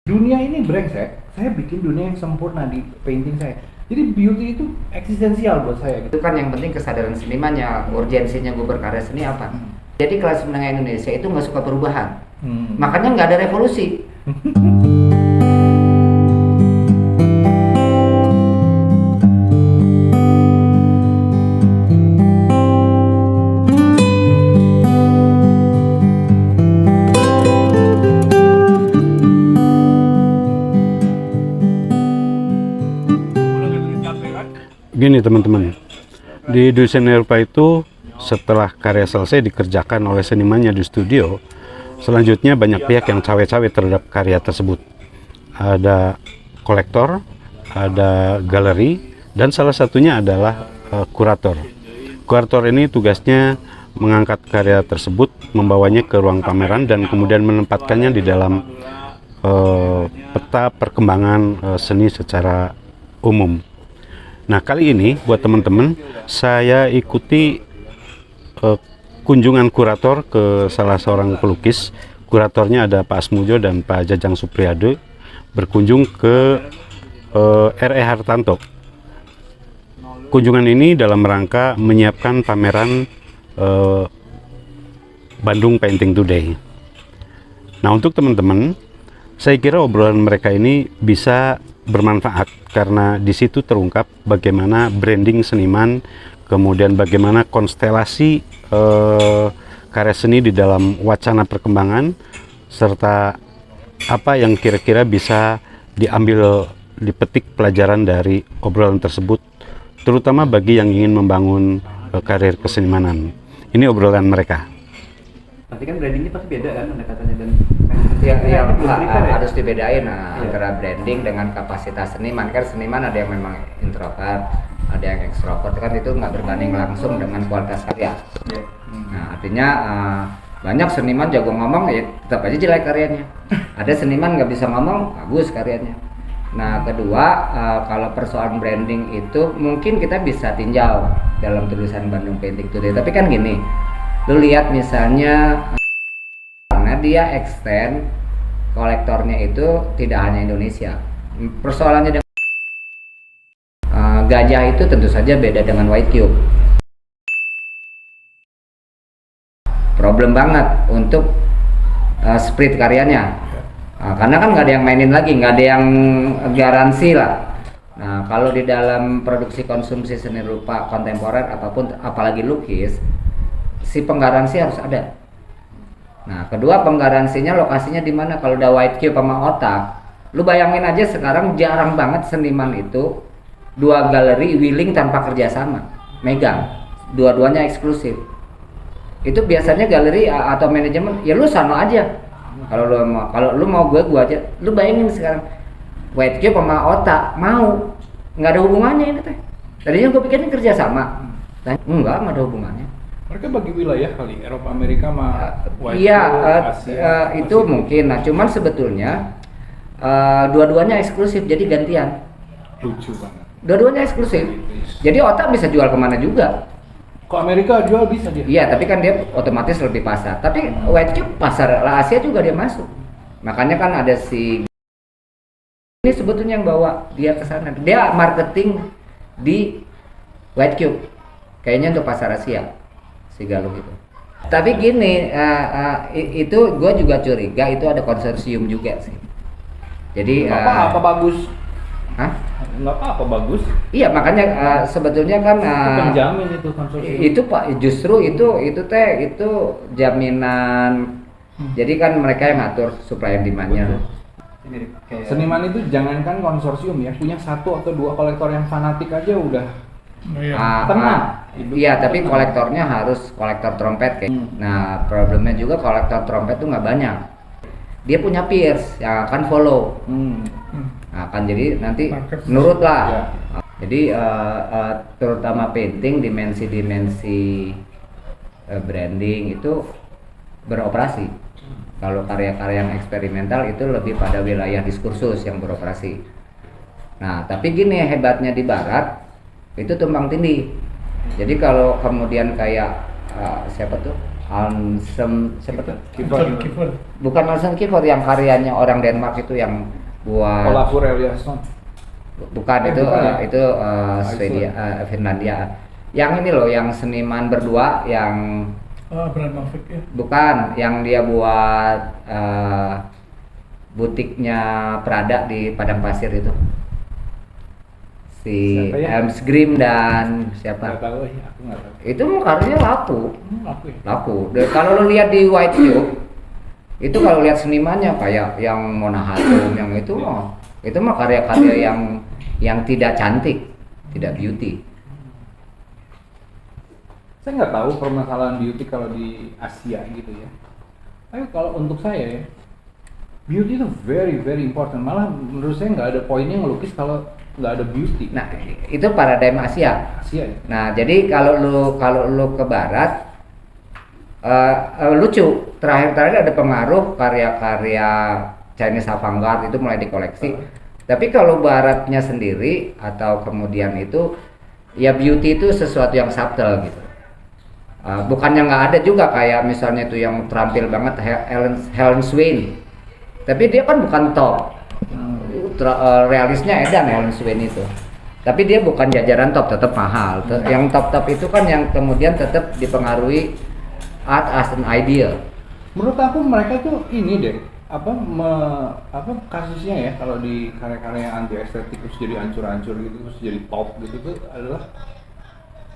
Dunia ini brengsek, saya bikin dunia yang sempurna di painting saya. Jadi beauty itu eksistensial buat saya gitu. Itu kan yang penting kesadaran senimannya, urgensinya gue berkarya seni apa. Jadi kelas menengah Indonesia itu nggak suka perubahan, makanya nggak ada revolusi. Gini teman-teman, di desain Eropa itu setelah karya selesai dikerjakan oleh senimannya di studio, selanjutnya banyak pihak yang cawe-cawe terhadap karya tersebut. Ada kolektor, ada galeri, dan salah satunya adalah kurator. Kurator ini tugasnya mengangkat karya tersebut, membawanya ke ruang pameran dan kemudian menempatkannya di dalam peta perkembangan seni secara umum. Nah, kali ini buat teman-teman, saya ikuti kunjungan kurator ke salah seorang pelukis. Kuratornya ada Pak Asmujo dan Pak Jajang Supriyade, berkunjung ke R.E. Hartanto. Kunjungan ini dalam rangka menyiapkan pameran Bandung Painting Today. Nah, untuk teman-teman, saya kira obrolan mereka ini bisa bermanfaat karena di situ terungkap bagaimana branding seniman, kemudian bagaimana konstelasi karya seni di dalam wacana perkembangan, serta apa yang kira-kira bisa dipetik pelajaran dari obrolan tersebut, terutama bagi yang ingin membangun karir kesenimanan. Ini obrolan mereka. Berarti kan brandingnya pasti beda kan pendekatannya dan Harus dibedain antara branding dengan kapasitas seniman. Kan seniman ada yang memang introvert, ada yang ekstrovert, kan itu nggak berbanding langsung dengan kualitas karya. Nah, artinya banyak seniman jago ngomong ya tetap aja jelek karyanya. Ada seniman nggak bisa ngomong, bagus karyanya. Nah, kedua, kalau persoalan branding itu mungkin kita bisa tinjau dalam tulisan Bandung Painting Today. Tapi kan gini, lu lihat misalnya karena dia extend kolektornya itu tidak hanya Indonesia. Persoalannya dengan gajah itu tentu saja beda dengan white cube. Problem banget untuk spirit karyanya. Karena kan nggak ada yang mainin lagi, nggak ada yang garansi lah. Nah, kalau di dalam produksi konsumsi seni rupa kontemporer apapun, apalagi lukis, si penggaransi harus ada. Nah, kedua, penggaransinya lokasinya di mana? Kalau udah white cube sama otak, lu bayangin aja sekarang jarang banget seniman itu dua galeri willing tanpa kerjasama, megang, dua-duanya eksklusif. Itu biasanya galeri atau manajemen, ya lu sama aja. Kalau lu mau gue aja. Lu bayangin sekarang white cube sama otak mau, nggak ada hubungannya ini teh. Tadinya gue pikirin kerjasama, enggak ada hubungannya. mereka bagi wilayah kali, Eropa, Amerika, iya, Asia, itu Pasifik. Mungkin. Nah, cuman sebetulnya dua-duanya eksklusif, jadi gantian. Lucu banget. Dua-duanya eksklusif. Jadi otak bisa jual kemana juga. Kok Amerika jual bisa dia? Iya, tapi kan dia otomatis lebih pasar. Tapi white cube pasar Asia juga dia masuk. Makanya kan ada ini sebetulnya yang bawa dia ke sana. Dia marketing di white cube. Kayaknya untuk pasar Asia. Si Galung itu. Tapi gini, itu gue juga curiga itu ada konsorsium juga sih. Jadi nggak apa-apa bagus. Hah? Nggak apa-apa bagus. Iya, makanya sebetulnya kan itu penjamin itu konsorsium. Itu Pak, justru itu jaminan. Jadi kan mereka yang ngatur supply and demand-nya. Seniman itu jangankan konsorsium ya, punya satu atau dua kolektor yang fanatik aja udah tenang. Iya, tapi kolektornya harus kolektor trompet kayak. Nah, problemnya juga kolektor trompet tuh nggak banyak. Dia punya peers yang akan follow. Nah, kan jadi nanti nurut lah. Ya. Jadi terutama painting dimensi-dimensi branding itu beroperasi. Kalau karya-karya yang eksperimental itu lebih pada wilayah diskursus yang beroperasi. Nah, tapi gini hebatnya di Barat itu tumpang tindih. Jadi kalau kemudian kayak siapa tuh siapa tuh? Kiefer. Bukan Hansen Kiefer, yang karyanya orang Denmark itu yang buat Olafur Eliasson. bukan itu bukan ya? itu Swedia, Finlandia. Yang ini loh, yang seniman berdua yang Brand Mavic ya. bukan, yang dia buat butiknya Prada di padang pasir itu. Si Siapa ya? Helmsgrim dan Nggak siapa? tahu ya, aku nggak tahu. Itu karyanya laku. Aku ya. Laku. Kalau lo lihat di White Cube, itu kalau lihat senimannya kayak yang Mona Hatoum yang itu mah karya-karya yang tidak cantik, tidak beauty. Saya nggak tahu permasalahan beauty kalau di Asia gitu ya. Tapi kalau untuk saya ya, beauty itu very very important. Malah menurut saya nggak ada poinnya ngelukis kalau nggak ada beauty. Nah, itu paradigma Asia. Asia ya. Nah, jadi kalau lu ke barat, lucu. Terakhir ada pengaruh karya-karya Chinese avant-garde itu mulai dikoleksi. Tapi kalau baratnya sendiri atau kemudian itu, ya beauty itu sesuatu yang subtle gitu. Bukannya nggak ada juga, kayak misalnya itu yang terampil banget Helen Swain. Tapi dia kan bukan top. Realisnya edan Helen Swain itu. Tapi dia bukan jajaran top, tetap mahal. Yang top itu kan yang kemudian tetap dipengaruhi art as an idea. Menurut aku mereka tuh ini deh, kasusnya ya, kalau di karya-karya yang anti estetik terus jadi hancur-hancur gitu, terus jadi top gitu tuh adalah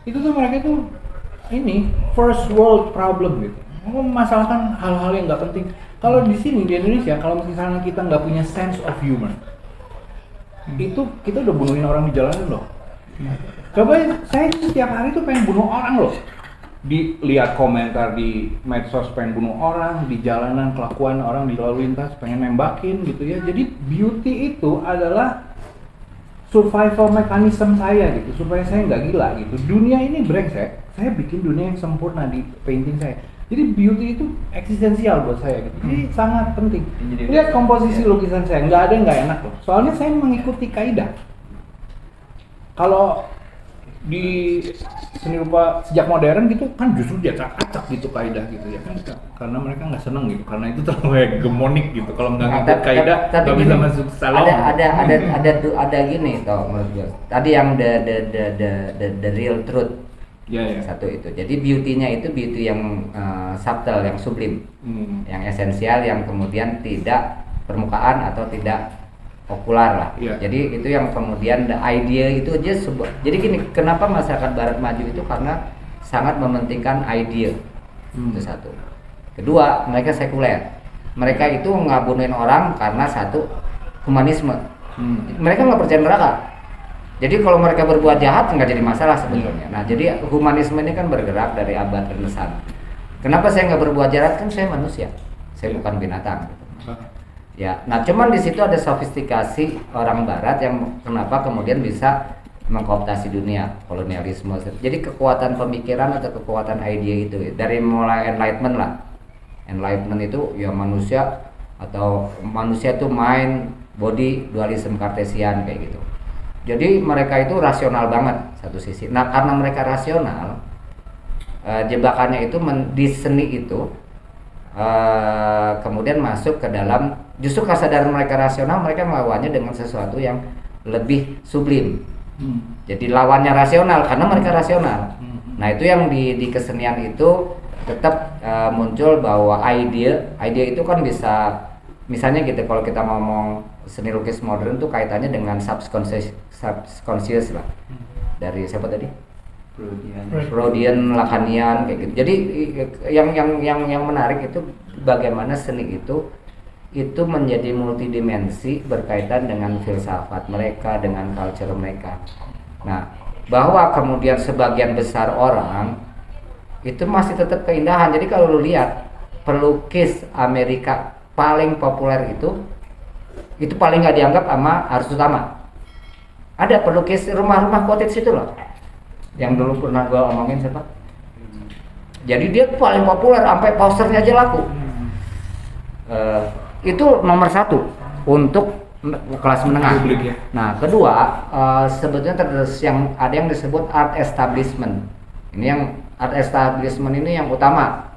itu tuh mereka tuh ini first world problem gitu. Memasalahkan hal-hal yang nggak penting. Kalau di sini di Indonesia, kalau misalnya kita nggak punya sense of humor, itu kita udah bunuhin orang di jalanan loh. Coba saya setiap hari tuh pengen bunuh orang loh. Dilihat komentar di medsos pengen bunuh orang, di jalanan kelakuan orang di lalu lintas pengen nembakin gitu ya. Jadi beauty itu adalah survival mechanism saya gitu, supaya saya nggak gila gitu. Dunia ini brengsek, saya bikin dunia yang sempurna di painting saya. Jadi beauty itu eksistensial buat saya gitu. Jadi sangat penting. Lihat komposisi lukisan saya, nggak ada yang nggak enak loh. Soalnya saya mengikuti kaidah. Kalau di seni rupa sejak modern gitu kan justru dia acak gitu kaidah gitu ya kan, karena mereka nggak seneng gitu, karena itu terlalu hegemonik gitu. Kalau nggak ngikut kaidah nggak bisa masuk salon. Ada gini toh menurut gue. Tadi yang the real truth. Ya. Satu itu. Jadi beauty-nya itu beauty yang subtle, yang sublim, yang esensial, yang kemudian tidak permukaan atau tidak populer lah. Yeah. Jadi itu yang kemudian the idea itu aja sebuah. Jadi gini, kenapa masyarakat Barat maju itu karena sangat mementingkan idea. Itu satu. Kedua, mereka sekuler. Mereka itu ngabunuhin orang karena satu humanisme. Mereka nggak percaya neraka. Jadi kalau mereka berbuat jahat nggak jadi masalah sebetulnya. Nah, jadi humanisme ini kan bergerak dari abad Renaissance. Kenapa saya nggak berbuat jahat? Kan saya manusia, saya bukan binatang. Ya, nah cuman di situ ada sofistikasi orang Barat yang kenapa kemudian bisa mengkooptasi dunia, kolonialisme. Jadi kekuatan pemikiran atau kekuatan ide itu dari mulai Enlightenment lah. Enlightenment itu ya manusia itu mind, body, dualisme Cartesian kayak gitu. Jadi mereka itu rasional banget satu sisi. Nah karena mereka rasional, jebakannya itu di seni itu kemudian masuk ke dalam, justru kesadaran mereka rasional, mereka melawannya dengan sesuatu yang lebih sublim. Jadi lawannya rasional karena mereka rasional. Nah itu yang di kesenian itu tetap muncul bahwa ide itu kan bisa, misalnya gitu, kalau kita ngomong seni lukis modern tuh kaitannya dengan subconscious lah, dari siapa tadi? Freudian, Lacanian kayak gitu. Jadi yang menarik itu bagaimana seni itu menjadi multidimensi berkaitan dengan filsafat mereka, dengan culture mereka. Nah, bahwa kemudian sebagian besar orang itu masih tetap keindahan. Jadi kalau lu lihat pelukis Amerika paling populer itu paling nggak dianggap sama arus utama. Ada pelukis rumah-rumah cottage itu loh, yang dulu pernah gue omongin siapa. Jadi dia paling populer, sampai posternya aja laku. Itu nomor satu untuk kelas menengah. Ya. Nah kedua, sebetulnya ada yang disebut art establishment. Ini yang art establishment ini yang utama.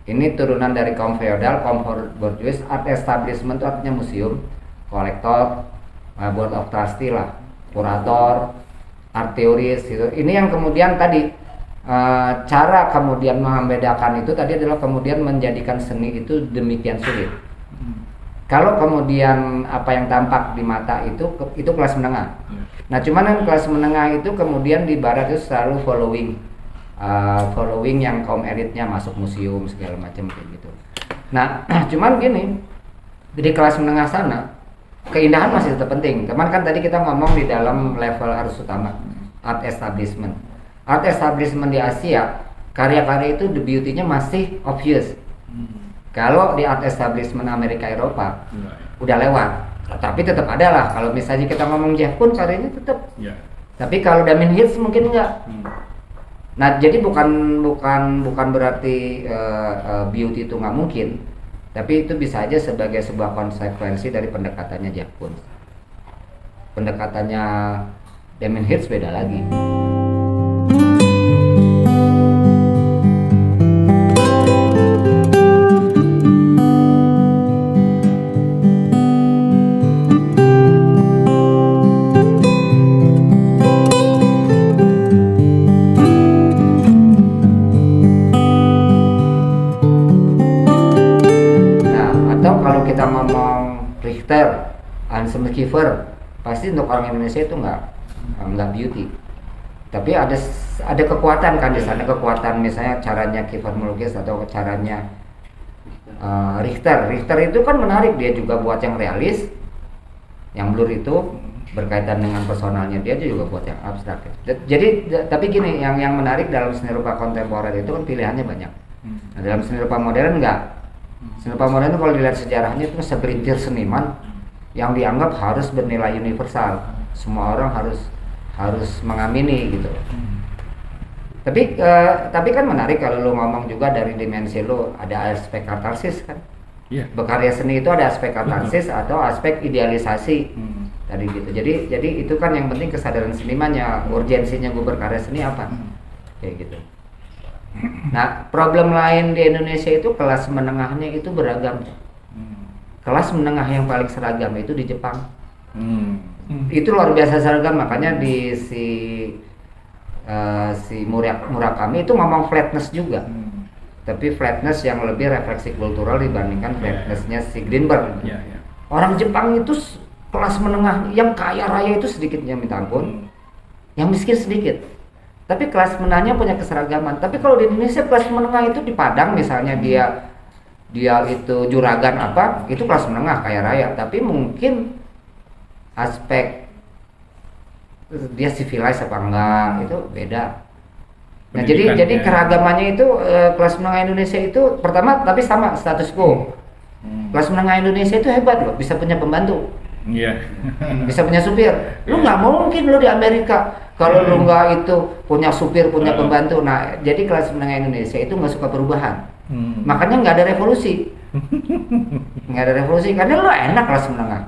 Ini turunan dari kaum feodal, kaum borjuis. Art establishment itu artinya museum, kolektor, board of trustee lah, kurator, art theorist gitu. Ini yang kemudian tadi cara kemudian membedakan itu tadi adalah kemudian menjadikan seni itu demikian sulit. Kalau kemudian apa yang tampak di mata itu kelas menengah. Nah, cuman yang kelas menengah itu kemudian di barat itu selalu following yang kaum elitnya masuk museum segala macam kayak gitu. Nah, cuman gini, di kelas menengah sana keindahan masih tetap penting. Teman kan tadi kita ngomong di dalam level arus utama art establishment. Art establishment di Asia, karya-karya itu the beauty-nya masih obvious. Kalau di art establishment Amerika Eropa udah lewat, tapi tetap ada lah. Kalau misalnya kita ngomong Jeff Koons karyanya tetap. Tapi kalau Damien Hirst mungkin enggak. Nah, jadi bukan berarti beauty itu nggak mungkin, tapi itu bisa aja sebagai sebuah konsekuensi dari pendekatannya Jeff Koons. Pendekatannya Damien Hirst beda lagi. Kita ngomong Richter, Anselm Kiefer, pasti untuk orang Indonesia itu nggak beauty. Tapi ada kekuatan kan di sana, kekuatan misalnya caranya Kiefer melukis atau caranya Richter. Richter itu kan menarik, dia juga buat yang realis, yang blur itu berkaitan dengan personalnya, dia juga buat yang abstrak. Jadi tapi gini, yang menarik dalam seni rupa kontemporer itu kan pilihannya banyak. Nah, dalam seni rupa modern enggak. Seni rupa modern itu kalau dilihat sejarahnya itu segelintir seniman yang dianggap harus bernilai universal, semua orang harus mengamini gitu. Tapi kan menarik kalau lu ngomong juga dari dimensi lu ada aspek katarsis kan. Berkarya seni itu ada aspek katarsis atau aspek idealisasi tadi gitu. Jadi itu kan yang penting kesadaran senimannya, urgensinya gue berkarya seni apa kayak gitu. Nah, problem lain di Indonesia itu kelas menengahnya itu beragam. Kelas menengah yang paling seragam itu di Jepang. Itu luar biasa seragam, makanya di si Murakami itu ngomong flatness juga. Tapi flatness yang lebih refleksi kultural dibandingkan flatnessnya si Greenberg. Orang Jepang itu kelas menengah yang kaya raya itu sedikitnya minta ampun, yang miskin sedikit. Tapi kelas menengahnya punya keseragaman. Tapi kalau di Indonesia kelas menengah itu di Padang misalnya dia itu juragan apa, itu kelas menengah kaya raya. Tapi mungkin aspek dia civilized apa enggak itu beda. Nah, jadi keragamannya itu kelas menengah Indonesia itu pertama tapi sama status quo. Kelas menengah Indonesia itu hebat loh, bisa punya pembantu. Bisa punya supir. Lu nggak mungkin lu di Amerika kalau lu nggak itu punya supir, punya pembantu. Nah, jadi kelas menengah Indonesia itu nggak suka perubahan. Makanya nggak ada revolusi. Nggak ada revolusi karena lu enak kelas menengah.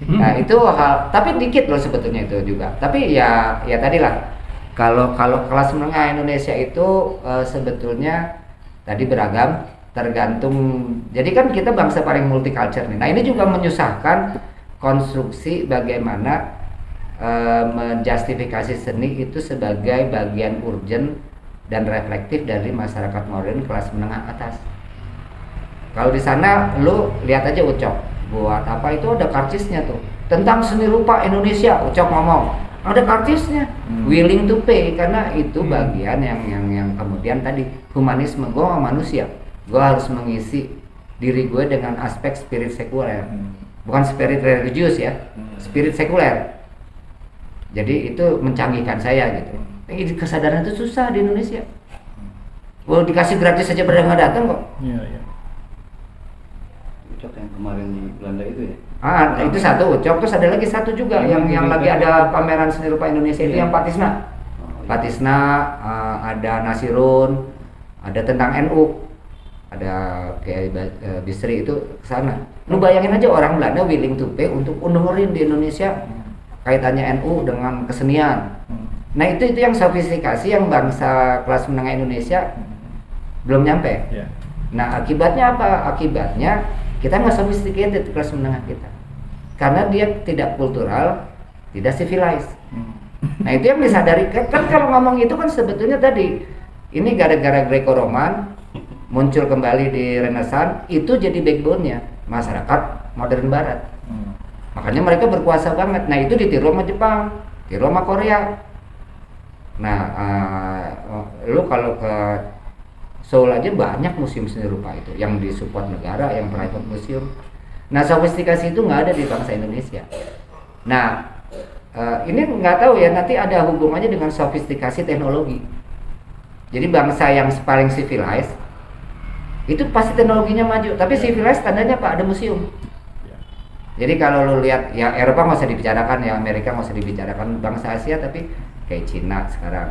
Nah, itu hal, tapi dikit loh sebetulnya itu juga. Tapi ya tadilah kalau kelas menengah Indonesia itu sebetulnya tadi beragam, tergantung. Jadi kan kita bangsa paling multicultural nih. Nah, ini juga menyusahkan konstruksi bagaimana menjustifikasi seni itu sebagai bagian urgent dan reflektif dari masyarakat modern kelas menengah atas. Kalau di sana lu lihat aja Ucok buat apa itu ada karcisnya tuh tentang seni rupa Indonesia. Ucok ngomong ada karcisnya, willing to pay, karena itu bagian yang kemudian tadi humanisme. Gue manusia, gue harus mengisi diri gue dengan aspek spirit sekuler. Bukan spirit religius ya, spirit sekuler. Jadi itu mencanggihkan saya gitu. Kesadaran itu susah di Indonesia. Kalau dikasih gratis saja pada nggak datang kok. Iya. Ucok yang kemarin di Belanda itu ya? Itu satu Ucok, terus ada lagi satu juga yang lagi ada pameran seni rupa Indonesia itu yang Patisna. Patisna, ada Nasirun, ada tentang NU. Ada kayak Bisri itu kesana. Lu bayangin aja orang Belanda willing to pay untuk dengerin di Indonesia kaitannya NU dengan kesenian. Nah itu yang sofistikasi yang bangsa kelas menengah Indonesia belum nyampe. Nah akibatnya apa? Akibatnya kita nggak sophisticated kelas menengah kita, karena dia tidak kultural, tidak civilized. Nah itu yang disadari kan kalau ngomong itu kan sebetulnya tadi ini gara-gara Greco-Roman muncul kembali di Renaissance, itu jadi backbone-nya masyarakat modern Barat. Makanya mereka berkuasa banget. Nah itu ditiru sama Jepang, tiru sama Korea. Nah lu kalau ke Seoul aja banyak museum seni rupa itu yang disupport negara, yang private museum. Nah sofistikasi itu nggak ada di bangsa Indonesia. Nah ini nggak tahu ya, nanti ada hubungannya dengan sofistikasi teknologi. Jadi bangsa yang paling civilized itu pasti teknologinya maju, tapi civilized tandanya apa? Ada museum. Jadi kalau lu lihat ya Eropa nggak usah dibicarakan, ya Amerika nggak usah dibicarakan, bangsa Asia tapi kayak Cina sekarang,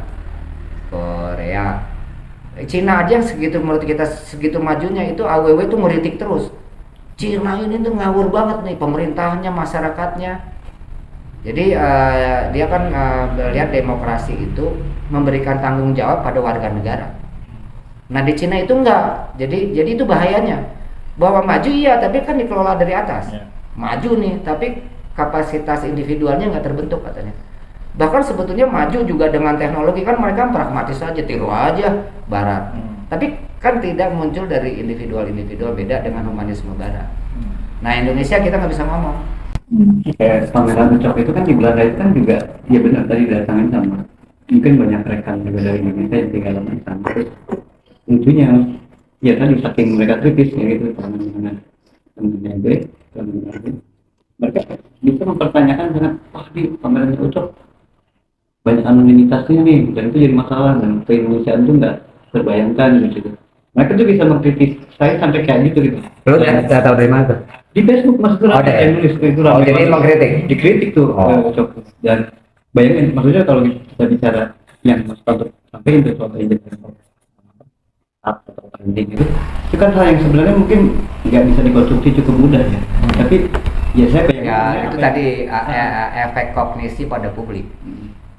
Korea, Cina aja yang segitu menurut kita segitu majunya itu AWW itu ngeritik terus. Cina ini tuh ngawur banget nih pemerintahnya, masyarakatnya. Jadi dia kan melihat demokrasi itu memberikan tanggung jawab pada warga negara. Nah di Cina itu enggak. Jadi itu bahayanya. Bahwa maju iya, tapi kan dikelola dari atas. Maju nih, tapi kapasitas individualnya nggak terbentuk katanya. Bahkan sebetulnya maju juga dengan teknologi kan mereka pragmatis aja, tiru aja Barat. Tapi kan tidak muncul dari individual beda dengan humanisme Barat. Nah Indonesia kita nggak bisa ngomong. Kayak pameran Ucok itu kan di Belanda itu kan juga, ya benar tadi datangin sama mungkin banyak rekan juga dari Indonesia yang tinggal di sana. Terus lucunya ya tadi saking mereka kritis ya gitu teman-teman mereka bisa mempertanyakan dengan di pamerannya Ucok banyak anonimitasnya nih, dan itu jadi masalah, dan ke Indonesia itu nggak terbayangkan gitu. Mereka tuh bisa mengkritis saya sampai kayak gitu gitu. Lu udah tahu dari mana tuh? Di Facebook maksudnya yang nulis itu jadi mengkritik? Dikritik tuh Ucok. Dan bayangin maksudnya kalau kita bicara yang untuk sampai itu soal atau branding itu kan hal yang sebenarnya mungkin nggak bisa dikonstruksi cukup mudah ya. Tapi ya saya pengen itu tadi efek kognisi pada publik.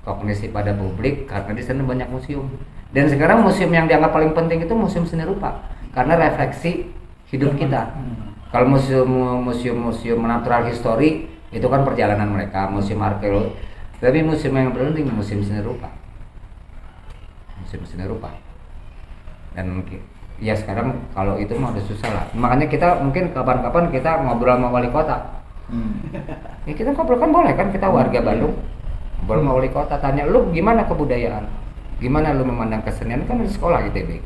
Kognisi pada publik karena di sana banyak museum. Dan sekarang museum yang dianggap paling penting itu museum seni rupa karena refleksi hidup kita. Kalau museum natural history itu kan perjalanan mereka, museum arkeologi. Tapi museum yang penting museum seni rupa. Museum seni rupa. Dan ya sekarang kalau itu mah udah susah lah. Makanya kita mungkin kapan-kapan kita ngobrol sama wali kota. Ya kita ngobrol kan boleh kan, kita warga Bandung. Ngobrol sama wali kota, tanya lu gimana kebudayaan? Gimana lu memandang kesenian, kan di sekolah ITB.